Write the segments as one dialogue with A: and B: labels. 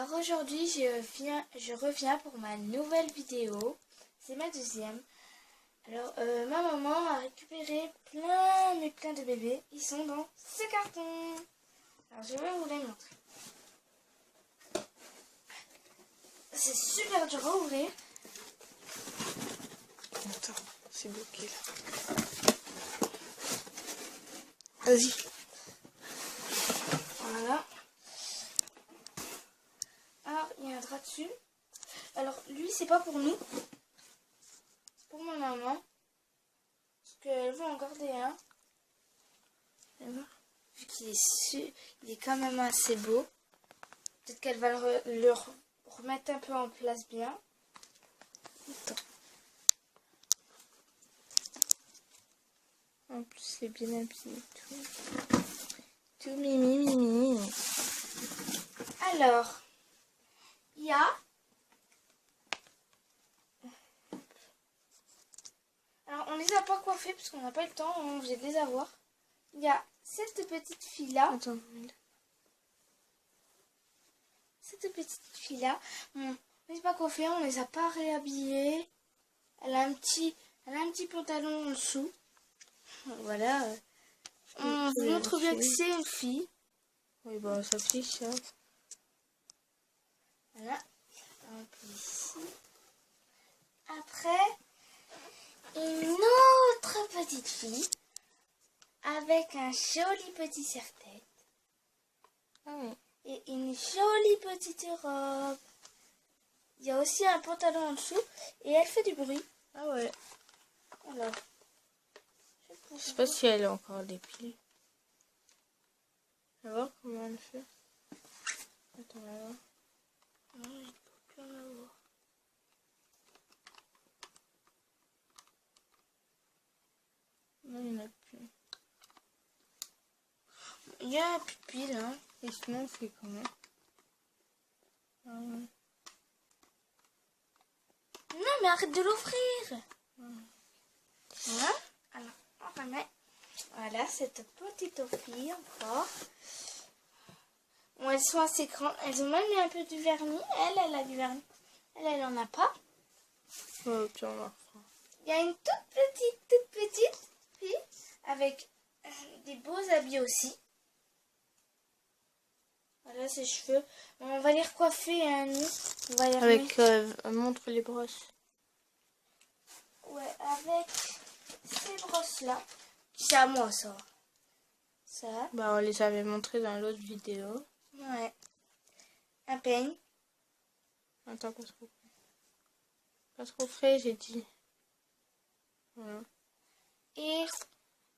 A: Alors aujourd'hui je reviens pour ma nouvelle vidéo, c'est ma deuxième. Alors ma maman a récupéré plein de bébés, ils sont dans ce carton. Alors je vais vous les montrer. C'est super dur à ouvrir.
B: Attends, c'est bloqué là. Vas-y.
A: Voilà. Alors il y a un drap dessus. Alors lui c'est pas pour nous. C'est pour ma maman. Parce qu'elle veut en garder un. Vu qu'il est, il est quand même assez beau. Peut-être qu'elle va le remettre un peu en place bien. Attends.
B: En plus c'est bien habillé tout mimi.
A: Alors, il y a... Alors, on les a pas coiffés parce qu'on n'a pas eu le temps, on est obligé de les avoir. Il y a cette petite fille-là.
B: Attends.
A: Cette petite fille-là. Bon, on les a pas coiffés, on les a pas réhabillés. Elle a un petit pantalon en dessous. Voilà. On vous montre bien que c'est une fille.
B: Oui, bah ça fiche ça.
A: Voilà. Un peu ici. Après, une autre petite fille avec un joli petit serre-tête. Et une jolie petite robe. Il y a aussi un pantalon en dessous et elle fait du bruit.
B: Ah ouais.
A: Alors,
B: Je sais pas si elle a encore des pieds. On va voir comment elle fait. Attends, on va voir.
A: non, il ne peut plus en avoir.
B: Non, il n'y en a plus.
A: Il y a un pipi là.
B: Et sinon, on fait comment?
A: Non, mais arrête de l'ouvrir. Voilà. Alors, on remet. Voilà, cette petite fille encore. Bon, elles sont assez grandes. Elles ont même mis un peu du vernis. Elle a du vernis. Elle en a pas.
B: Oh, puis on va refaire.
A: Il y a une toute petite fille avec des beaux habits aussi. Voilà ses cheveux. On va les recoiffer nous. On va les
B: Avec, montre les brosses.
A: Ouais, avec ces brosses là. C'est à moi ça. Ça.
B: Bah, on les avait montrés dans l'autre vidéo.
A: Ouais. Un peigne.
B: Attends, pas trop frais, j'ai dit. Voilà.
A: Et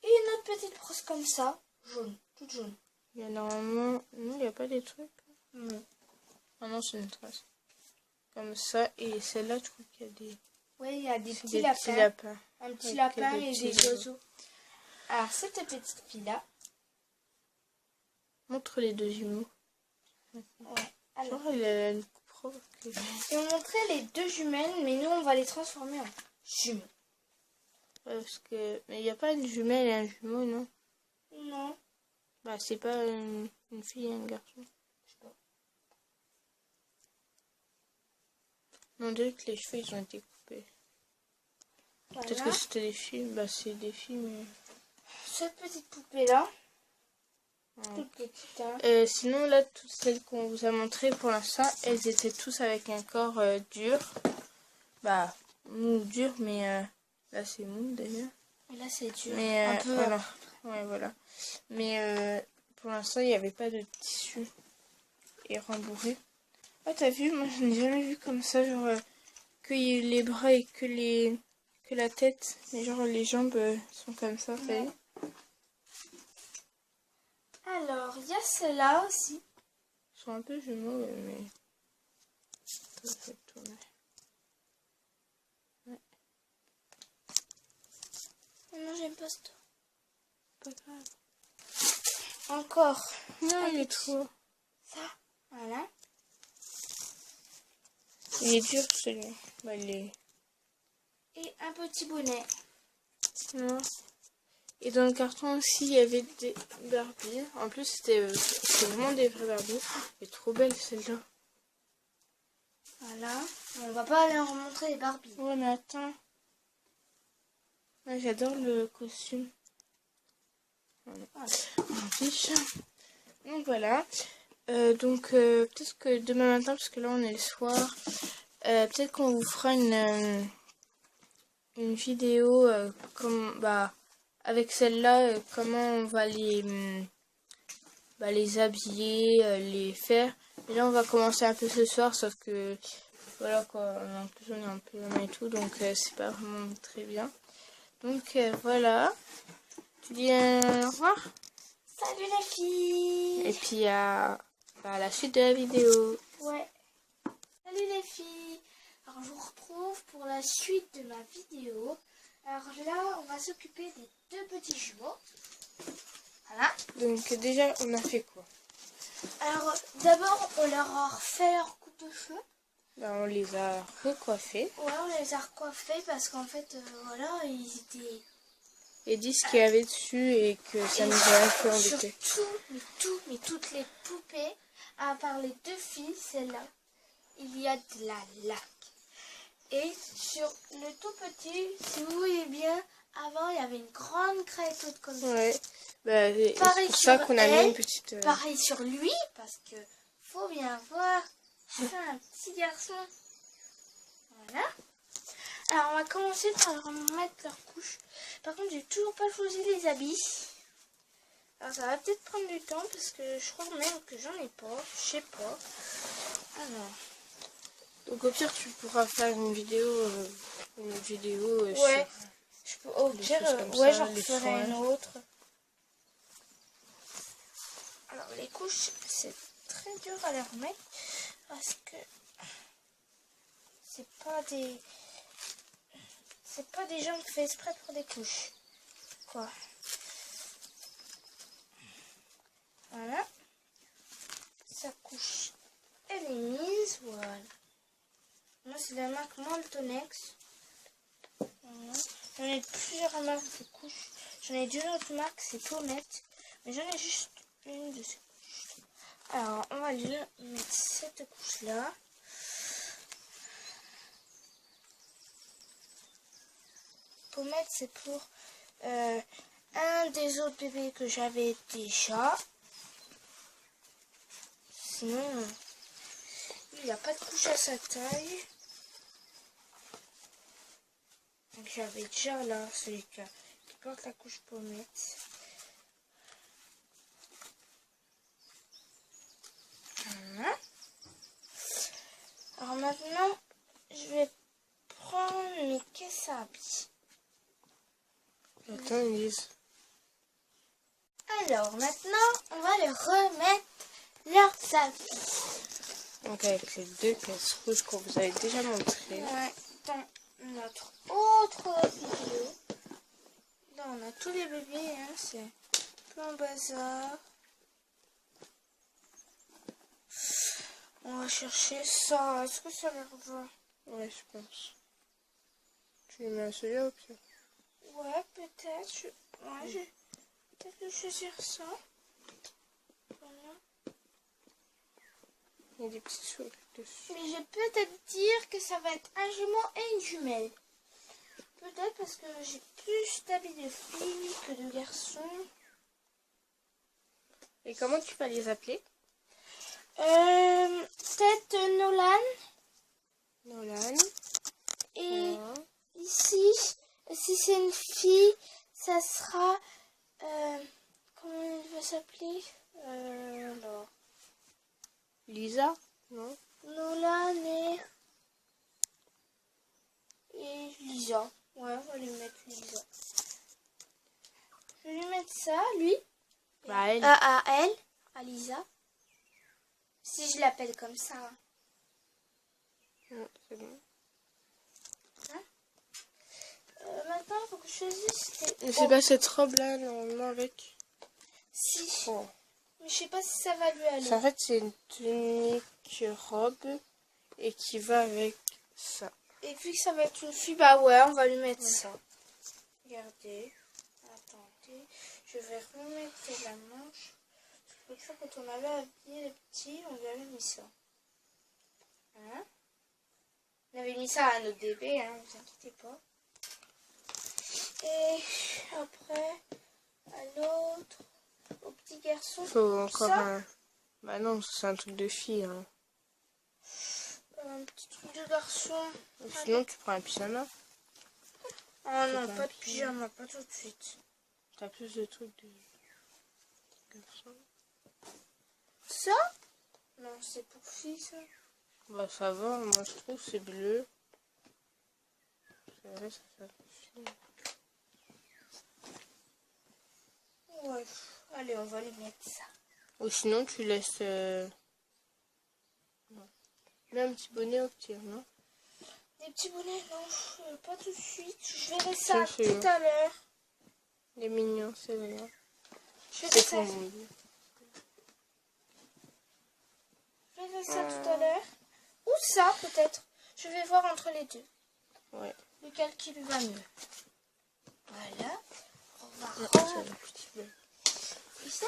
A: une autre petite brosse comme ça. Jaune. Toute jaune.
B: Il y a normalement... Non, il n'y a pas des trucs.
A: Non.
B: Ah non, c'est une trace. Comme ça. Et celle-là, je crois qu'il y a des...
A: Oui, il y a des petits
B: Des
A: lapins.
B: petits lapins.
A: Un petit
B: Avec
A: lapin
B: des
A: et
B: petits
A: des
B: oiseaux.
A: oiseaux. Alors, cette petite fille-là.
B: Montre les deux jumeaux.
A: Ouais. Alors,
B: Genre, il a une coupe robe.
A: et on montrait les deux jumelles, mais nous, on va les transformer en jumeaux.
B: Ouais, parce que... Mais il n'y a pas une jumelle et un jumeau, non?
A: Non.
B: Bah, c'est pas une fille et un garçon.
A: Je sais pas.
B: On dirait que les cheveux, ils ont été coupés.
A: Voilà.
B: Peut-être que c'était des filles. Bah, c'est des filles, mais...
A: Cette petite poupée-là.
B: Ouais.
A: Toute petite, hein.
B: Sinon, là, toutes celles qu'on vous a montrées pour l'instant, elles étaient tous avec un corps dur. Bah, mou, dur, mais là, c'est mou d'ailleurs.
A: Et là, c'est dur.
B: Mais
A: Un peu.
B: voilà. Ouais, voilà. Mais pour l'instant, il n'y avait pas de tissu et rembourré. Oh, t'as vu? Moi, je n'ai jamais vu comme ça, genre que les bras et que la tête. Mais genre, les jambes sont comme ça, t'as vu?
A: Alors, il y a celle-là aussi.
B: Ils sont un peu jumeaux, mais... Ça fait tourner. Ouais.
A: Non, j'aime pas ça.
B: Pas grave.
A: Encore.
B: Non, il est trop...
A: Ça. Voilà.
B: Il est dur, celui-là. Bah, il est...
A: Et un petit bonnet.
B: Non. Et dans le carton aussi, il y avait des Barbies. En plus, c'était vraiment des vraies Barbies. Elle est trop belle, celle-là.
A: Voilà. On va pas aller en montrer les Barbie.
B: Ouais, mais attends. Ouais, j'adore le costume. Voilà. On s'en fiche. Donc voilà. Peut-être que demain matin, parce que là on est le soir, peut-être qu'on vous fera une vidéo comme avec celle-là, comment on va les habiller, les faire. Et là on va commencer un peu ce soir, sauf que voilà quoi, en plus on est en pyjama et tout, donc c'est pas vraiment très bien. Donc voilà. Tu dis au revoir.
A: Salut les filles.
B: Et puis à la suite de la vidéo.
A: Ouais. Salut les filles. Alors je vous retrouve pour la suite de ma vidéo. Alors là, on va s'occuper des deux petits jumeaux. Voilà.
B: Donc déjà, on a fait quoi?
A: Alors d'abord, on leur a refait leur coupe de cheveux.
B: On les a recoiffés.
A: Ouais, on les a recoiffés parce qu'en fait, voilà, ils étaient...
B: Et dit ce qu'il y avait dessus et que ça nous a un peu embêté.
A: Surtout, mais toutes les poupées, à part les deux filles, celle-là, il y a de la laque. Et sur le tout petit, si vous voyez bien, avant il y avait une grande craie toute comme ça.
B: Ouais, c'est
A: Pareil
B: pour ça
A: sur
B: qu'on a mis
A: elle,
B: une petite...
A: pareil sur lui, parce que faut bien voir, c'est un petit garçon. Voilà. Alors on va commencer par leur mettre leur couche. Par contre, j'ai toujours pas choisi les habits. Alors ça va peut-être prendre du temps parce que je crois même que j'en ai pas. Je sais pas. Alors.
B: Donc au pire, tu pourras faire une vidéo
A: Ouais. Au
B: des
A: pire,
B: choses comme
A: ouais,
B: ça,
A: j'en
B: les
A: ferai
B: foins.
A: une autre. Alors les couches, c'est très dur à les remettre parce que c'est pas des gens qui font exprès pour des couches. Quoi. Voilà. Sa couche, elle est mise. Voilà. Moi, c'est la marque Moltonex. Voilà. J'en ai plusieurs marques de couches. J'en ai d'une autre marque, c'est Tournette. Mais j'en ai juste une de ces couches. Alors, on va lui mettre cette couche-là. Pommette, c'est pour un des autres bébés que j'avais déjà. Sinon, il n'y a pas de couche à sa taille. Donc j'avais déjà là celui qui porte la couche Pommette. Voilà. Alors maintenant, je vais prendre mes caisses à habits.
B: Attends, Elise.
A: Alors maintenant, on va les remettre leurs habits.
B: Donc avec les deux caisses rouges qu'on vous avait déjà montré.
A: Ouais, dans notre autre vidéo. Là, on a tous les bébés, hein, c'est plein bazar. On va chercher ça. Est-ce que ça leur va?
B: Ouais, je pense. Tu les mets à celui-là ou pire?
A: Ouais, peut-être. Ouais, je vais peut-être choisir ça. Voilà.
B: Il y a des petits souris dessus.
A: Mais je vais peut-être dire que ça va être un jumeau et une jumelle. Peut-être parce que j'ai plus d'habits de filles que de garçons.
B: Et comment tu vas les appeler?
A: Peut-être Nolan.
B: Nolan.
A: Et
B: Ouais.
A: ici, si c'est une fille, ça sera... comment elle va s'appeler alors.
B: Lisa? Non.
A: Nolan et Lisa. Ouais, on va lui mettre Lisa. Je vais lui mettre ça, lui.
B: Bah elle.
A: À elle, à Lisa. Si je l'appelle comme ça. Hein.
B: Ouais, c'est bon.
A: Maintenant, il faut que je choisisse les...
B: Et c'est pas cette robe là, normalement avec.
A: Si.
B: Oh.
A: Mais je sais pas si ça va lui aller.
B: En fait, c'est une tunique robe et qui va avec ça.
A: Et puis que ça va être une fille, bah ouais, on va lui mettre ça. Regardez. Attendez. Je vais remettre la manche. C'est pour ça quand on avait habillé les petits, on lui avait mis ça. Hein? On avait mis ça à notre bébé, hein, ne vous inquiétez pas. Et après, à l'autre, au petit garçon.
B: Faut encore
A: ça.
B: un... Bah non, c'est un truc de fille. Hein.
A: Un petit truc de garçon.
B: Sinon, tu prends un pyjama.
A: Oh non, pas de pyjama, pas tout de suite.
B: T'as plus de trucs de garçon.
A: Ça? Non, c'est pour fille, ça.
B: Bah ça va, moi je trouve c'est bleu. C'est vrai, ça fait fille.
A: Ouais, allez, on va lui mettre ça.
B: Ou sinon, tu laisses... Non. Mets un petit bonnet au petit, non?
A: Des petits bonnets, non, pas tout de suite. Je verrai ça
B: C'est
A: tout à l'heure.
B: Il est mignon, c'est vrai.
A: Je verrai
B: C'est
A: ça.
B: fond.
A: Je verrai ça tout à l'heure. Ou ça, peut-être. Je vais voir entre les deux.
B: Ouais.
A: Lequel qui lui va mieux. Voilà. On va
B: C'est
A: rendre.
B: un petit bleu.
A: Tu sais?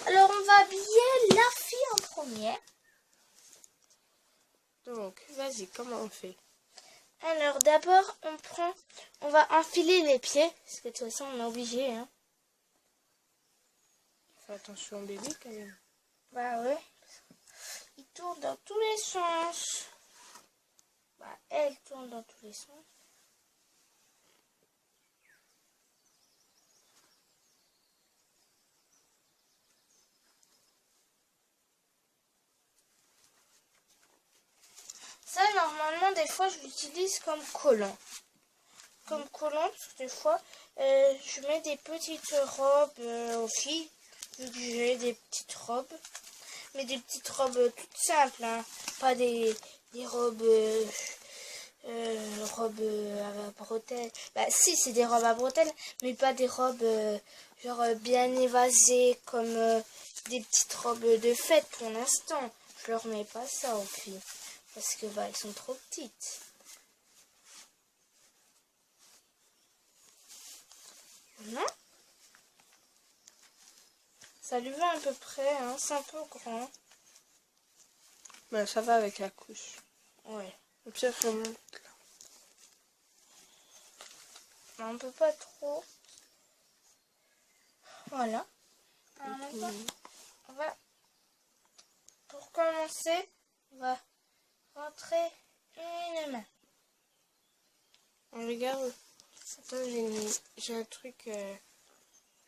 A: Alors, on va habiller la fille en premier.
B: Donc, vas-y, comment on fait?
A: Alors, d'abord, on va enfiler les pieds. Parce que de toute façon, on est obligé, hein.
B: Fais attention au bébé quand même.
A: Bah ouais. Il tourne dans tous les sens. Bah, elle tourne dans tous les sens. Ça, normalement, des fois, je l'utilise comme collant. Comme collant, parce que des fois, je mets des petites robes aux filles. Vu que j'ai des petites robes. Mais des petites robes toutes simples, hein. Pas des robes... robes à bretelles. Bah si, c'est des robes à bretelles, mais pas des robes genre bien évasées comme des petites robes de fête pour l'instant. Je leur mets pas ça aux filles parce que bah elles sont trop petites. Non? Ça lui va à peu près, hein. C'est un peu grand.
B: Bah ça va avec la couche.
A: Ouais.
B: Au pire, je remonte là.
A: Mais on peut pas trop. Voilà. Alors, on va, pour commencer, on va rentrer une main.
B: On regarde. Attends, j'ai un truc.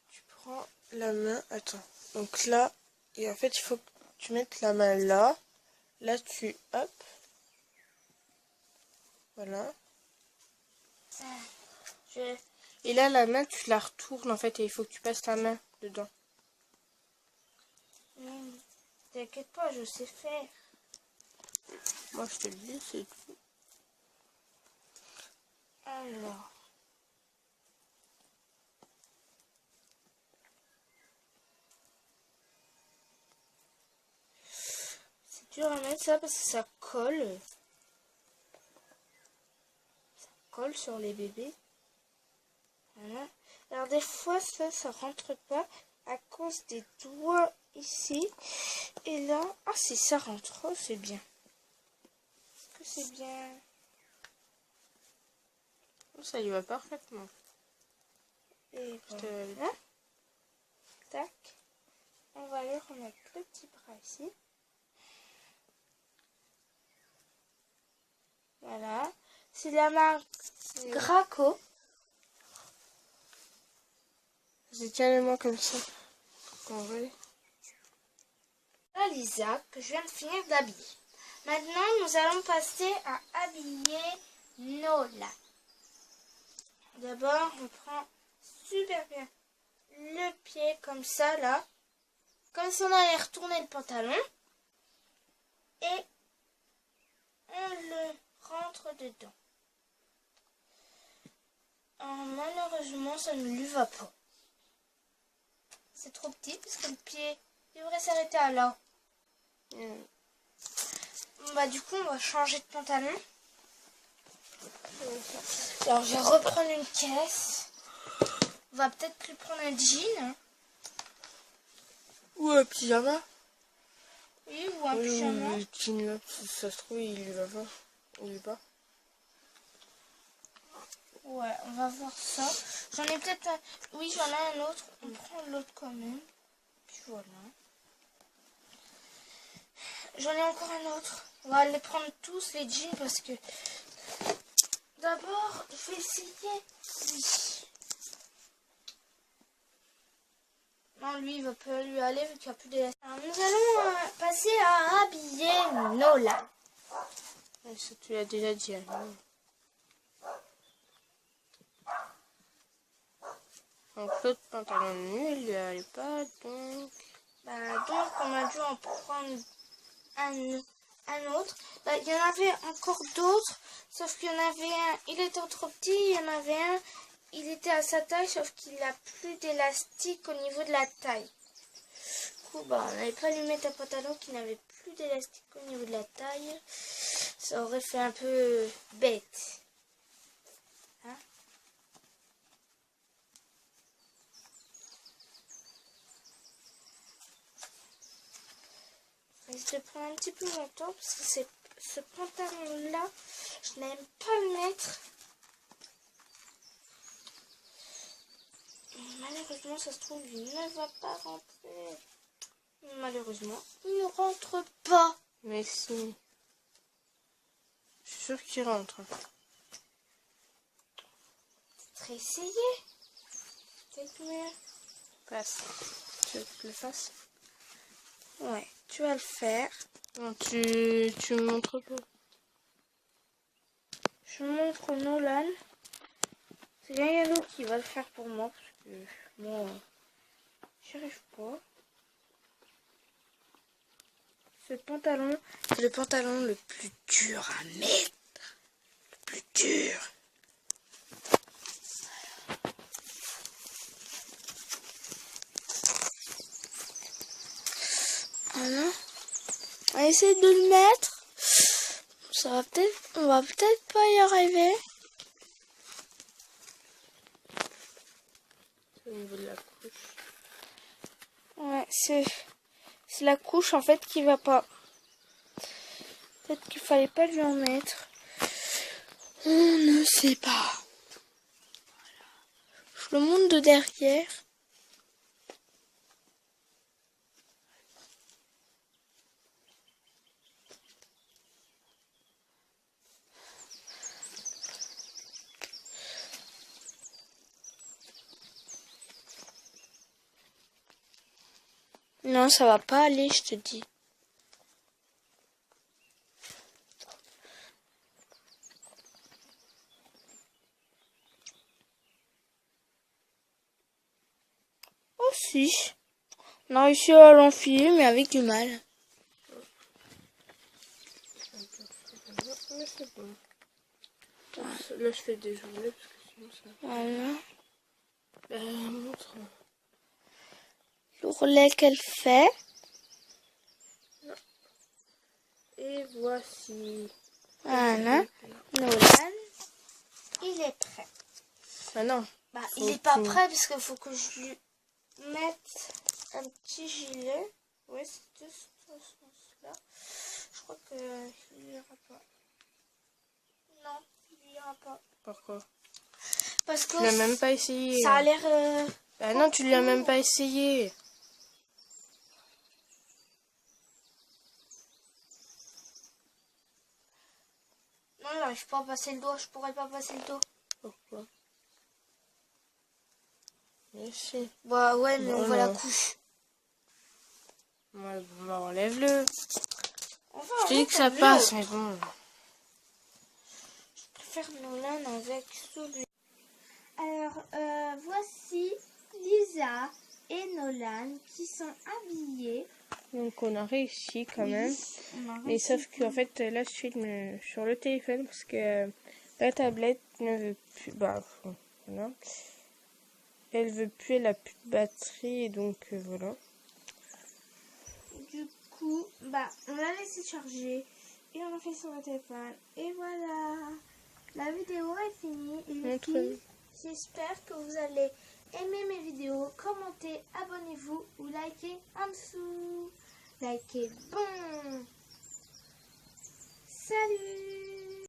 B: Tu prends la main. Attends. Donc là, et en fait, il faut que tu mettes la main là. Là, tu. Hop. Voilà. Et là, la main, tu la retournes en fait. Et il faut que tu passes ta main dedans.
A: T'inquiète pas, je sais faire.
B: Moi, je te le dis, c'est tout.
A: Alors. C'est dur à mettre ça parce que ça colle. Ça colle sur les bébés. Voilà. Alors des fois ça rentre pas à cause des doigts ici. Et là, ah si ça rentre, oh, c'est bien. Est-ce que c'est bien?
B: Ça y va parfaitement.
A: Et voilà. Tac. On va lui remettre le petit bras ici. Voilà. C'est la marque Graco.
B: C'est carrément comme ça. En vrai.
A: Là, Lisa, que je viens de finir d'habiller. Maintenant, nous allons passer à habiller Nola. D'abord, on prend super bien le pied comme ça, là. Comme si on allait retourner le pantalon. Et on le rentre dedans. Malheureusement, ça ne lui va pas. C'est trop petit parce que le pied devrait s'arrêter à là. Bah du coup, on va changer de pantalon. Alors, je vais reprendre une caisse. On va peut-être lui prendre un jean.
B: Ou un pyjama.
A: Oui, ou un pyjama.
B: Le jean là, si ça se trouve, il lui va pas. du bas.
A: Ouais, on va voir ça. J'en ai peut-être un... Oui, j'en ai un autre. On prend l'autre quand même. Puis voilà. J'en ai encore un autre. On va les prendre tous, les jeans, parce que... D'abord, je vais essayer. Oui. Non, lui, il va pas lui aller vu qu'il n'y a plus d'élastique. Alors, nous allons passer à habiller Nolan.
B: Ça, tu l'as déjà dit. Alors. Donc l'autre pantalon nu, il lui allait pas, donc...
A: Donc, on a dû en prendre un autre. Il y en avait encore d'autres, sauf qu'il y en avait un, il était trop petit, il y en avait un, il était à sa taille, sauf qu'il n'a plus d'élastique au niveau de la taille. Du coup, on n'avait pas lui mettre un pantalon qui n'avait plus d'élastique au niveau de la taille. Ça aurait fait un peu bête. Hein? Ça risque de prendre un petit peu longtemps parce que ce pantalon-là, je n'aime pas le mettre. Malheureusement, ça se trouve, il ne va pas rentrer. Malheureusement, il ne rentre pas.
B: Mais si. Je suis sûre qu'il rentre.
A: Tu vas essayer. Peut-être mieux.
B: Passe. Tu veux que je le fasse?
A: Ouais, tu vas le faire.
B: Non, tu me montres pas.
A: Je montre Nolan. C'est bien Yannou qui va le faire pour moi parce que moi, j'y arrive pas. Ce pantalon, c'est le pantalon le plus dur à mettre. Le plus dur. Voilà. On va essayer de le mettre. Ça va peut-être, on va peut-être pas y arriver.
B: C'est au niveau de la couche.
A: Ouais, c'est la couche en fait qui va pas. Peut-être qu'il fallait pas lui en mettre. On ne sait pas. Voilà. Je le monte de derrière. Non, ça va pas aller, je te dis. Oh si. On a réussi à l'enfiler, mais avec du mal.
B: Mais c'est bon. Là, je fais des journées parce que sinon ça...
A: Voilà.
B: Montre.
A: L'ourlet qu'elle fait.
B: Et voici.
A: Voilà. Nolan, il est prêt.
B: Ah non.
A: Il n'est pas prêt parce qu'il faut que je lui mette un petit gilet. Ouais, c'est de ce sens-là. Je crois qu'il n'y ira pas. Non, il n'y ira pas.
B: Pourquoi?
A: Parce que
B: tu l'as même pas essayé.
A: Ça a l'air...
B: Bah non, tu l'as même pas essayé.
A: Non, j'arrive pas à passer le doigt. Je pourrais pas passer le dos.
B: Pourquoi? Mais si.
A: Bah ouais, mais
B: Bon,
A: on voit la couche.
B: Ouais, bon, bah enlève-le.
A: Enfin,
B: Je te dis que ça passe, mais bon.
A: Je préfère Nolan avec celui. Alors, voici Lisa et Nolan qui sont habillés.
B: Donc on a réussi quand même. Mais sauf qu'en fait là je filme sur le téléphone parce que la tablette ne veut plus. Bah voilà. Elle veut plus, elle a plus de batterie et donc voilà.
A: Du coup, on l'a laissé charger et on a fait sur le téléphone. Et voilà, la vidéo est finie. Et les filles, j'espère que vous allez aimer mes vidéos. Commentez, abonnez-vous ou likez en dessous. Likez bon. Salut.